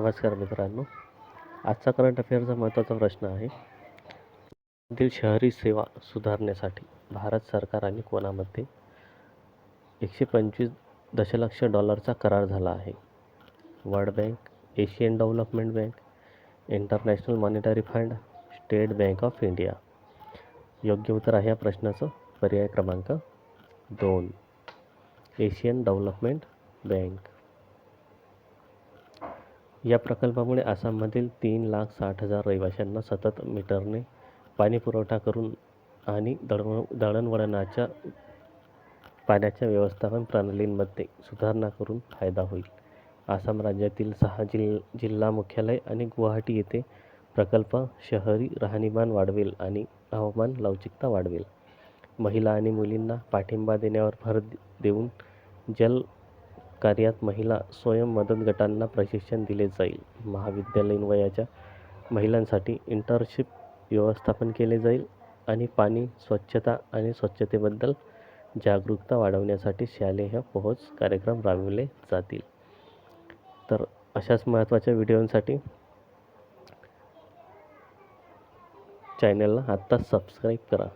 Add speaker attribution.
Speaker 1: नमस्कार मित्रांनो, आजचा करंट अफेअरचा महत्त्वाचा प्रश्न आहे. तील शहरी सेवा सुधारण्यासाठी भारत सरकार आणि कोणामध्ये $125 दशलक्ष करार झाला आहे? World bank, Asian development bank, international monetary fund, state bank of India. योग्य उत्तर आहे या प्रश्नाचं पर्याय क्रमांक 2, एशियन डेव्हलपमेंट बँक. या प्रकल्पामुळे आसाममधील 3,60,000 रहिवाशांना सतत मीटरने पाणी पुरवठा करून आणि दळणवळणाच्या पाण्याच्या व्यवस्थापन प्रणालींमध्ये सुधारणा करून फायदा होईल. आसाम राज्यातील 6 जिल्हा मुख्यालय आणि गुवाहाटी येथे प्रकल्प शहरी राहणीमान वाढवेल आणि हवामान लवचिकता वाढवेल. महिला आणि मुलींना पाठिंबा देण्यावर भर देऊन जल कार्यात महिला स्वयं मदत गटांना प्रशिक्षण दिले जाईल. महाविद्यालयीन वयाच्या महिलांसाठी इंटर्नशिप व्यवस्थापन केले जाईल आणि पाणी, स्वच्छता आणि स्वच्छतेबद्दल जागरूकता वाढवण्यासाठी शालेय पोहोच कार्यक्रम राबविले जातील. तर अशाच महत्त्वाच्या व्हिडिओंसाठी चॅनलला आत्ताच सबस्क्राईब करा.